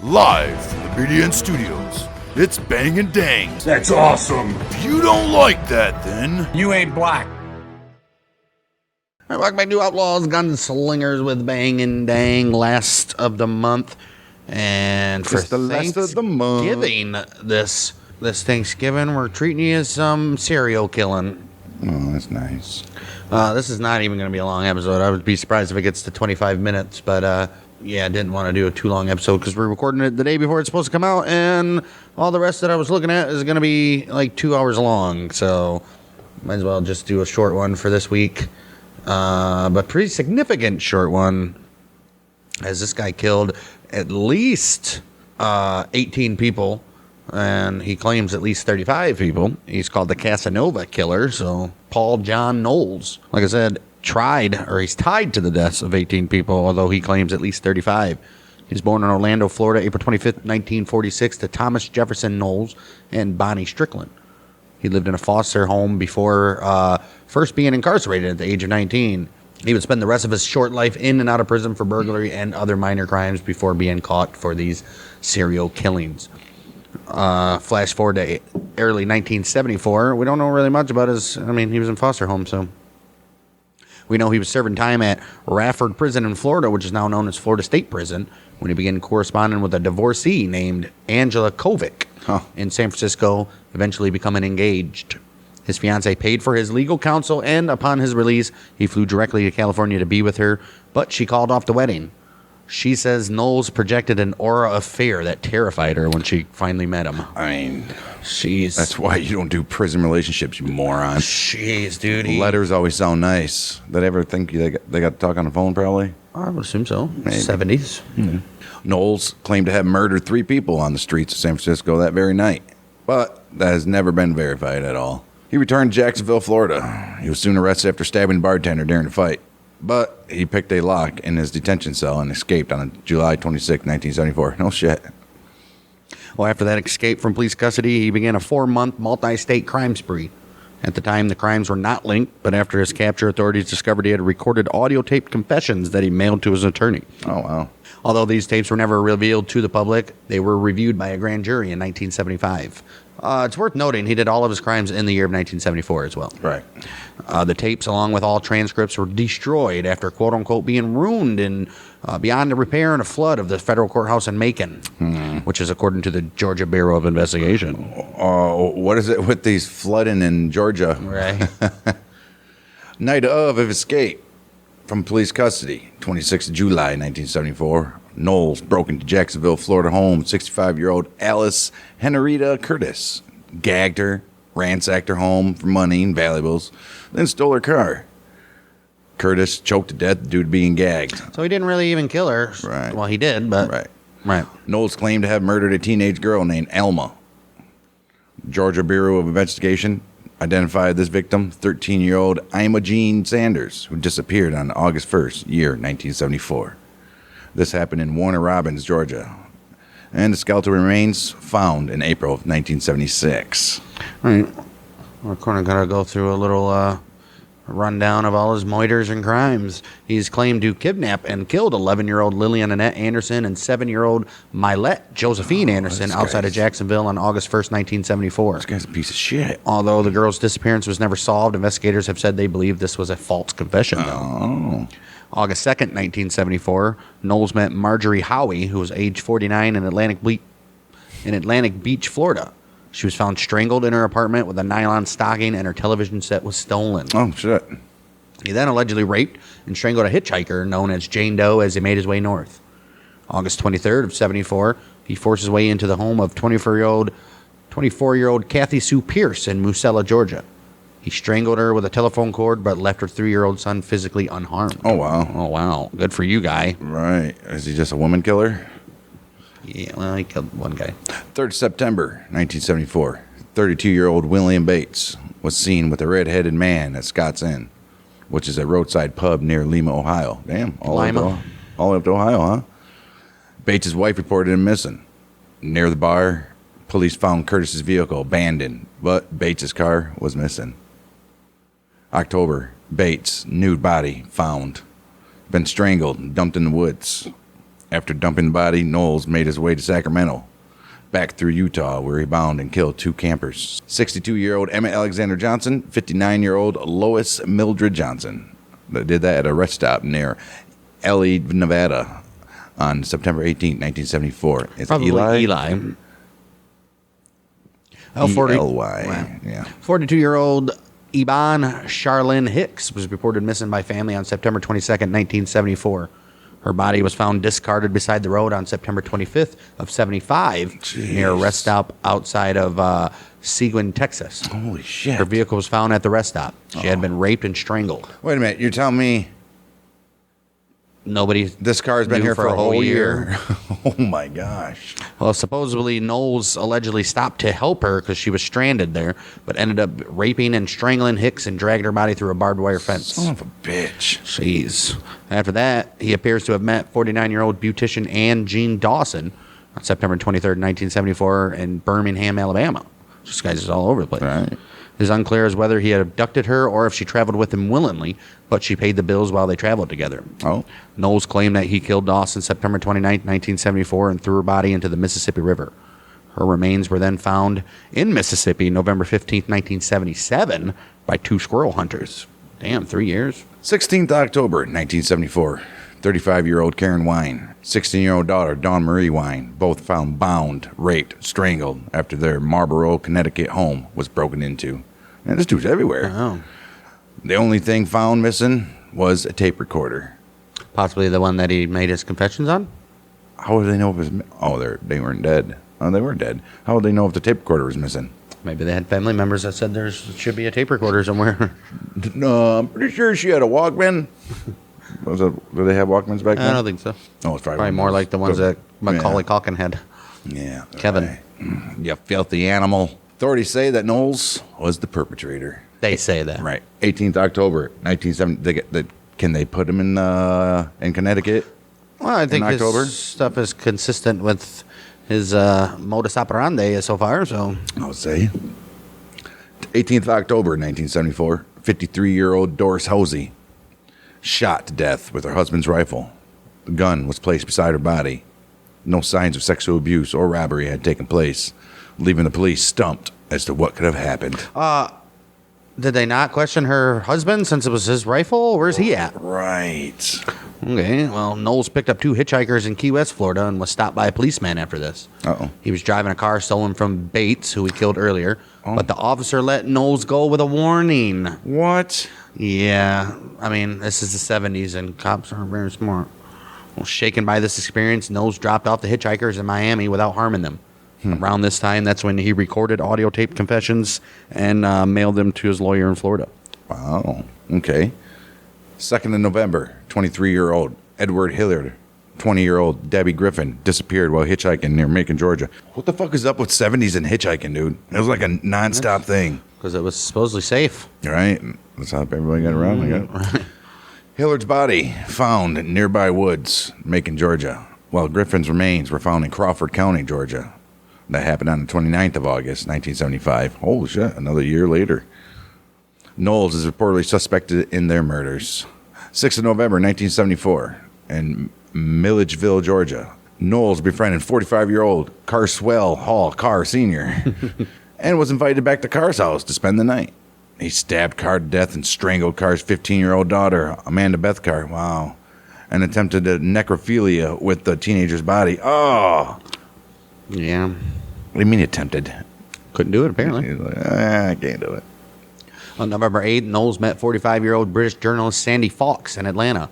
Live from the BDN Studios, it's Bang and Dang. That's awesome. If you don't like that, then You ain't black. All right, welcome back to Outlaws Gunslingers with Bang and Dang, last of the month. And for It's the last of the month. Thanksgiving, this Thanksgiving, we're treating you as some serial killing. Oh, that's nice. This is not even going to be a long episode. I would be surprised if it gets to 25 minutes, but yeah, I didn't want to do a too long episode because we're recording it the day before it's supposed to come out, and all the rest that I was looking at is going to be like 2 hours long, so might as well just do a short one for this week. But pretty significant short one, as this guy killed at least 18 people, and he claims at least 35 people. He's called the Casanova Killer. So John Knowles, like I said, he's tied to the deaths of 18 people, although he claims at least 35. He was born in Orlando, Florida, April 25th, 1946, to Thomas Jefferson Knowles and Bonnie Strickland. He lived in a foster home before first being incarcerated at the age of 19. He would spend the rest of his short life in and out of prison for burglary and other minor crimes before being caught for these serial killings. Flash forward to early 1974. We don't know really much about he was in foster home, so we know he was serving time at Rafford Prison in Florida, which is now known as Florida State Prison, when he began corresponding with a divorcee named Angela Kovic in San Francisco, eventually becoming engaged. His fiancée paid for his legal counsel, and upon his release, he flew directly to California to be with her, but she called off the wedding. She says Knowles projected an aura of fear that terrified her when she finally met him. I mean, Jeez. that's why you don't do prison relationships, you moron. Jeez, dude. Letters always sound nice. Did I ever think they got to talk on the phone, probably? I would assume so. Maybe. 70s. Mm-hmm. Knowles claimed to have murdered 3 people on the streets of San Francisco that very night, but that has never been verified at all. He returned to Jacksonville, Florida. He was soon arrested after stabbing a bartender during a fight, but he picked a lock in his detention cell and escaped on July 26, 1974. No shit. Well, after that escape from police custody, he began a 4-month multi-state crime spree. At the time, the crimes were not linked, but after his capture, authorities discovered he had recorded audio-taped confessions that he mailed to his attorney. Oh, wow. Although these tapes were never revealed to the public, they were reviewed by a grand jury in 1975. It's worth noting he did all of his crimes in the year of 1974 as well. Right. The tapes, along with all transcripts, were destroyed after, quote-unquote, being ruined and beyond the repair in a flood of the federal courthouse in Macon, which is according to the Georgia Bureau of Investigation. What is it with these flooding in Georgia? Right. Night of escape from police custody, 26th of July, 1974. Knowles broke into Jacksonville, Florida home, 65-year-old Alice Henrietta Curtis. Gagged her, ransacked her home for money and valuables, then stole her car. Curtis choked to death due to being gagged. So he didn't really even kill her. Right. Well, he did, but... Right. Knowles claimed to have murdered a teenage girl named Alma. Georgia Bureau of Investigation identified this victim, 13-year-old Imogene Sanders, who disappeared on August 1st, year 1974. This happened in Warner Robins, Georgia, and the skeletal remains found in April of 1976. All right. We're going to go through a little rundown of all his murders and crimes. He's claimed to kidnap and killed 11-year-old Lillian Annette Anderson and 7-year-old Mylette Josephine Anderson outside of Jacksonville on August 1st, 1974. This guy's a piece of shit. Although the girl's disappearance was never solved, investigators have said they believe this was a false confession. Oh. August 2nd, 1974, Knowles met Marjorie Howie, who was age 49 in Atlantic Beach, Florida. She was found strangled in her apartment with a nylon stocking, and her television set was stolen. Oh, shit. He then allegedly raped and strangled a hitchhiker known as Jane Doe as he made his way north. August 23rd of 74, he forced his way into the home of 24-year-old Kathy Sue Pierce in Musella, Georgia. He strangled her with a telephone cord, but left her 3-year-old son physically unharmed. Oh, wow. Oh, wow. Good for you, guy. Right. Is he just a woman killer? Yeah, well, he killed one guy. 3rd September, 1974. 32-year-old William Bates was seen with a red-headed man at Scott's Inn, which is a roadside pub near Lima, Ohio. Damn. All the way up to Ohio, huh? Bates' wife reported him missing. Near the bar, police found Curtis's vehicle abandoned, but Bates' car was missing. October, Bates' nude body found. Been strangled and dumped in the woods. After dumping the body, Knowles made his way to Sacramento, back through Utah, where he bound and killed 2 campers. 62-year-old Emmett Alexander Johnson, 59-year-old Lois Mildred Johnson. They did that at a rest stop near Ely, Nevada on September 18, 1974. It's Probably Eli. Oh, 40, E-L-Y. Yeah. 42-year-old Iban Charlene Hicks was reported missing by family on September 22nd, 1974. Her body was found discarded beside the road on September 25th of 75 near a rest stop outside of Seguin, Texas. Holy shit. Her vehicle was found at the rest stop. She had been raped and strangled. Wait a minute. You're telling me Nobody. this car's been knew here for a whole year? Oh, my gosh. Well, supposedly Knowles allegedly stopped to help her because she was stranded there, but ended up raping and strangling Hicks and dragged her body through a barbed wire fence. Son of a bitch. Jeez. After that, he appears to have met 49-year-old beautician Ann Jean Dawson on September 23rd, 1974 in Birmingham, Alabama. This guy's just all over the place. Right. It is unclear as whether he had abducted her or if she traveled with him willingly, but she paid the bills while they traveled together. Oh. Knowles claimed that he killed Dawson September 29, 1974, and threw her body into the Mississippi River. Her remains were then found in Mississippi November 15, 1977, by 2 squirrel hunters. Damn, 3 years? 16th October, 1974. 35-year-old Karen Wine, 16-year-old daughter Dawn Marie Wine, both found bound, raped, strangled after their Marlborough, Connecticut home was broken into. Man, this dude's everywhere. Oh. The only thing found missing was a tape recorder. Possibly the one that he made his confessions on? How would they know if it was... Oh, they weren't dead. Oh, they weren't dead. How would they know if the tape recorder was missing? Maybe they had family members that said there should be a tape recorder somewhere. No, I'm pretty sure she had a Walkman. Do they have Walkmans back then? I don't think so. Oh, it's Probably more like the ones that Macaulay Culkin had. Yeah. Kevin. Right. You filthy animal. Authorities say that Knowles was the perpetrator. They say that. Right. 18th October, 1970. Can they put him in Connecticut? Well, I think October? his stuff is consistent with his modus operandi so far, so... I would say. 18th October, 1974. 53-year-old Doris Hosey shot to death with her husband's rifle. The gun was placed beside her body. No signs of sexual abuse or robbery had taken place, leaving the police stumped as to what could have happened. Did they not question her husband since it was his rifle? Where's he at? Right. Okay, well, Knowles picked up 2 hitchhikers in Key West, Florida, and was stopped by a policeman after this. Uh-oh. He was driving a car stolen from Bates, who he killed earlier, but the officer let Knowles go with a warning. What? Yeah, I mean, this is the 70s, and cops aren't very smart. Well, shaken by this experience, Knowles dropped off the hitchhikers in Miami without harming them. Around this time, that's when he recorded audio tape confessions and mailed them to his lawyer in Florida. Wow. Okay. 2nd of November, 23-year-old Edward Hillard, 20-year-old Debbie Griffin disappeared while hitchhiking near Macon, Georgia. What the fuck is up with 70s and hitchhiking, dude? It was like a nonstop thing. Because it was supposedly safe. Right? Let's hope everybody got around. Right. Hillard's body found in nearby woods, Macon, Georgia, while Griffin's remains were found in Crawford County, Georgia. That happened on the 29th of August, 1975. Holy shit, another year later. Knowles is reportedly suspected in their murders. 6th of November, 1974, in Milledgeville, Georgia. Knowles befriended 45-year-old Carswell Hall Carr Sr. and was invited back to Carr's house to spend the night. He stabbed Carr to death and strangled Carr's 15-year-old daughter, Amanda Beth Carr. Wow. And attempted necrophilia with the teenager's body. Oh! Yeah. What do you mean attempted? Couldn't do it, apparently. He's like, I can't do it. On November 8th, Knowles met 45-year-old British journalist Sandy Fawkes in Atlanta.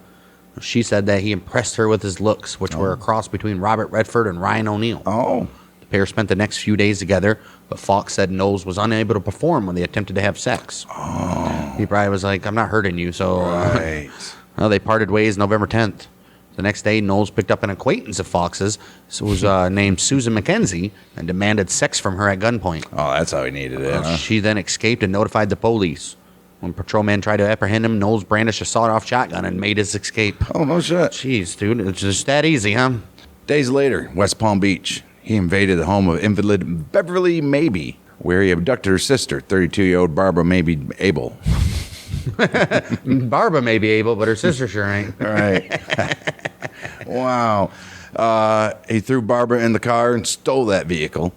She said that he impressed her with his looks, which were a cross between Robert Redford and Ryan O'Neal. Oh. The pair spent the next few days together, but Fawkes said Knowles was unable to perform when they attempted to have sex. Oh. He probably was like, I'm not hurting you, so... Right. Well, they parted ways November 10th. The next day, Knowles picked up an acquaintance of Fox's, who was named Susan McKenzie, and demanded sex from her at gunpoint. Oh, that's how he needed it, huh? She then escaped and notified the police. When patrolman tried to apprehend him, Knowles brandished a sawed-off shotgun and made his escape. Oh, no shit. Jeez, dude, it's just that easy, huh? Days later, West Palm Beach. He invaded the home of invalid Beverly Mabee, where he abducted her sister, 32-year-old Barbara Mabee Abel. Barbara may be able, but her sister sure ain't. Right. Wow. He threw Barbara in the car and stole that vehicle.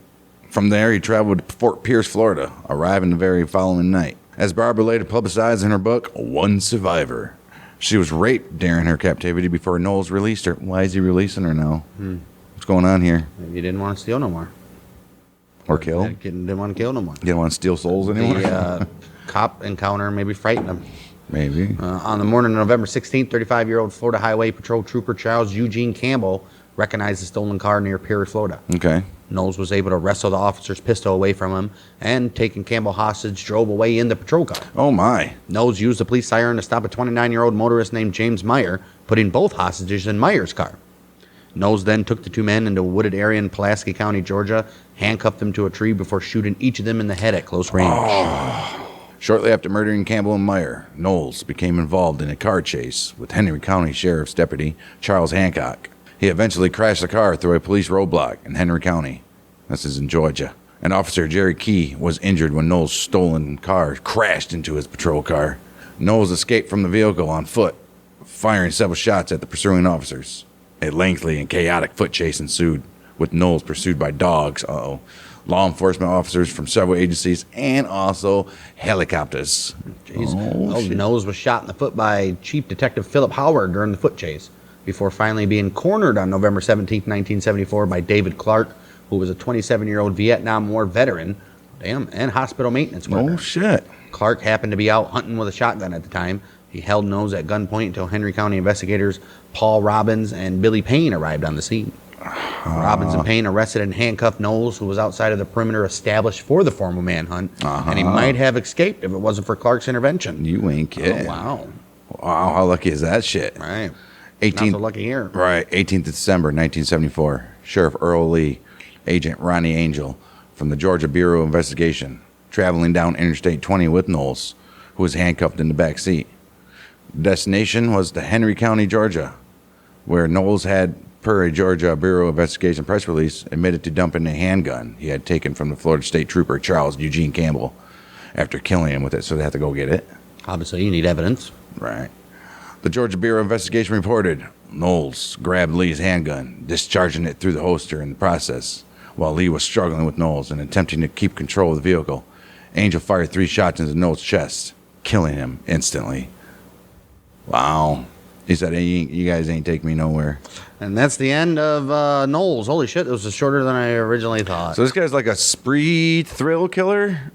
From there, he traveled to Fort Pierce, Florida, arriving the very following night. As Barbara later publicized in her book, One Survivor, she was raped during her captivity before Knowles released her. Why is he releasing her now? What's going on here? Maybe he didn't want to steal no more. Or kill? Didn't want to kill no more. Didn't want to steal souls anymore? The cop encounter maybe frightened him. Maybe. On the morning of November 16th, 35-year-old Florida Highway Patrol Trooper Charles Eugene Campbell recognized the stolen car near Perry, Florida. Okay. Knowles was able to wrestle the officer's pistol away from him and, taking Campbell hostage, drove away in the patrol car. Oh, my. Knowles used the police siren to stop a 29-year-old motorist named James Meyer, putting both hostages in Meyer's car. Knowles then took the two men into a wooded area in Pulaski County, Georgia, handcuffed them to a tree before shooting each of them in the head at close range. Shortly after murdering Campbell and Meyer, Knowles became involved in a car chase with Henry County Sheriff's Deputy Charles Hancock. He eventually crashed the car through a police roadblock in Henry County. This is in Georgia. And Officer Jerry Key was injured when Knowles' stolen car crashed into his patrol car. Knowles escaped from the vehicle on foot, firing several shots at the pursuing officers. A lengthy and chaotic foot chase ensued, with Knowles pursued by dogs, law enforcement officers from several agencies, and also helicopters. Jeez. Knowles was shot in the foot by Chief Detective Philip Howard during the foot chase, before finally being cornered on November 17, 1974 by David Clark, who was a 27-year-old Vietnam War veteran, and hospital maintenance worker. Oh, shit. Clark happened to be out hunting with a shotgun at the time. He held Knowles at gunpoint until Henry County investigators Paul Robbins and Billy Payne arrived on the scene. Robbins and Payne arrested and handcuffed Knowles, who was outside of the perimeter established for the formal manhunt, and he might have escaped if it wasn't for Clark's intervention. You ain't kidding. Oh, wow. Wow, how lucky is that shit? Right. 18th, Not so lucky here. Right, 18th of December, 1974. Sheriff Earl Lee, Agent Ronnie Angel from the Georgia Bureau of Investigation, traveling down Interstate 20 with Knowles, who was handcuffed in the back seat. The destination was to Henry County, Georgia, where Knowles had, per a Georgia Bureau of Investigation press release, admitted to dumping a handgun he had taken from the Florida State Trooper Charles Eugene Campbell after killing him with it, so they had to go get it. Obviously, you need evidence. Right. The Georgia Bureau of Investigation reported Knowles grabbed Lee's handgun, discharging it through the holster in the process, while Lee was struggling with Knowles and attempting to keep control of the vehicle. Angel fired 3 shots into Knowles' chest, killing him instantly. Wow. He said, hey, you guys ain't take me nowhere. And that's the end of Knowles. Holy shit, it was shorter than I originally thought. So this guy's like a spree thrill killer?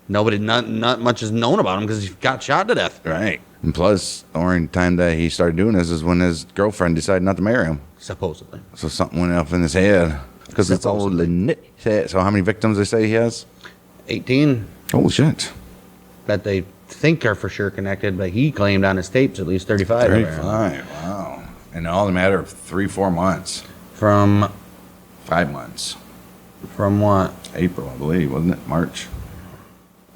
Not much is known about him because he got shot to death. Right. And plus, the only time that he started doing this is when his girlfriend decided not to marry him. Supposedly. So something went off in his head. Because it's all lit. So how many victims they say he has? 18. Holy shit. That they think are for sure connected, but he claimed on his tapes at least 35. 35, wow. And all in a matter of 3-4 months. From 5 months. From what? April, I believe, wasn't it? March?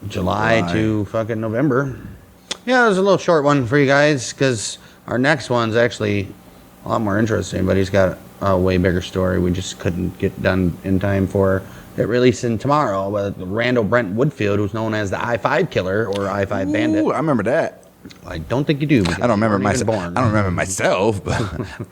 July to fucking November. Yeah, it was a little short one for you guys, because our next one's actually a lot more interesting, but he's got a way bigger story. We just couldn't get done in time for it releasing tomorrow. But Randall Brent Woodfield, who's known as the I-5 Killer or I-5 Bandit. Ooh, I remember that. I don't think you do. I don't remember myself. I don't remember myself, but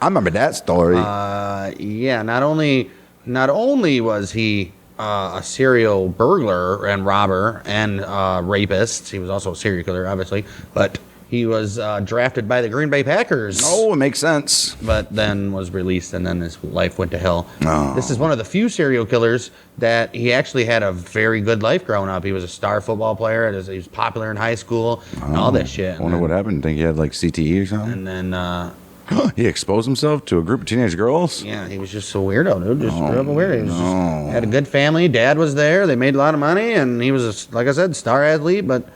I remember that story. Yeah, not only was he a serial burglar and robber and rapist, he was also a serial killer, obviously, but he was drafted by the Green Bay Packers. Oh, it makes sense. But then was released, and then his life went to hell. Oh. This is one of the few serial killers that he actually had a very good life growing up. He was a star football player. He was popular in high school and all that shit. I wonder what happened. Think he had like CTE or something? And then... he exposed himself to a group of teenage girls? Yeah, he was just a weirdo, dude. Just real weird. He was had a good family. Dad was there. They made a lot of money, and he was, like I said, star athlete, but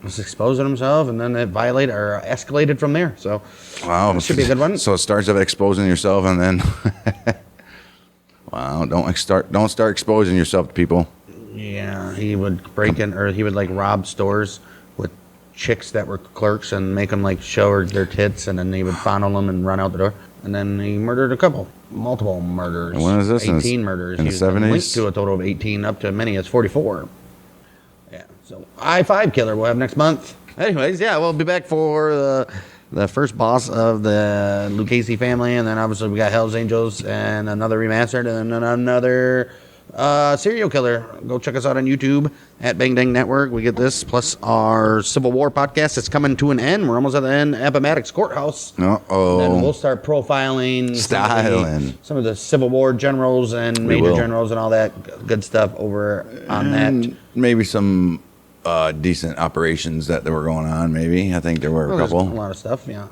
was exposing himself, and then it escalated from there. So, wow, this should be a good one. So it starts with exposing yourself, and then, wow, don't start exposing yourself to people. Yeah, he would break in, or he would like rob stores with chicks that were clerks and make them like show her their tits, and then he would fondle them and run out the door. And then he murdered multiple murders. And when is this? 18 murders. In the 70s? Linked to a total of 18, up to many as 44. Yeah, so I-5 Killer we'll have next month. Anyways, yeah, we'll be back for the the first boss of the Lucchese family, and then obviously we got Hell's Angels and another remastered, and then another serial killer. Go check us out on YouTube at Bang Dang Network. We get this plus our Civil War podcast. It's coming to an end. We're almost at the end. Appomattox Courthouse. Uh-oh. Then we'll start profiling some of the Civil War generals and major generals and all that good stuff over on that. Maybe some decent operations that were going on. Maybe I think there were a couple. A lot of stuff. Yeah.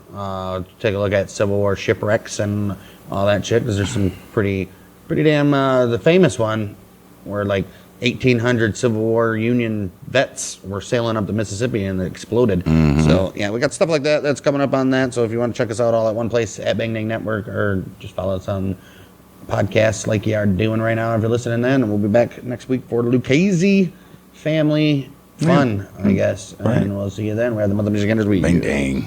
Take a look at Civil War shipwrecks and all that shit, because there's some pretty damn, the famous one where like 1,800 Civil War Union vets were sailing up the Mississippi and it exploded. So yeah, we got stuff like that that's coming up on that. So if you want to check us out all at one place at Bang Dang Network, or just follow us on podcasts like you are doing right now if you're listening then, and we'll be back next week for Lucchese family fun, I guess. And we'll see you then. We have the Mother Music Enders Week. Bang Dang.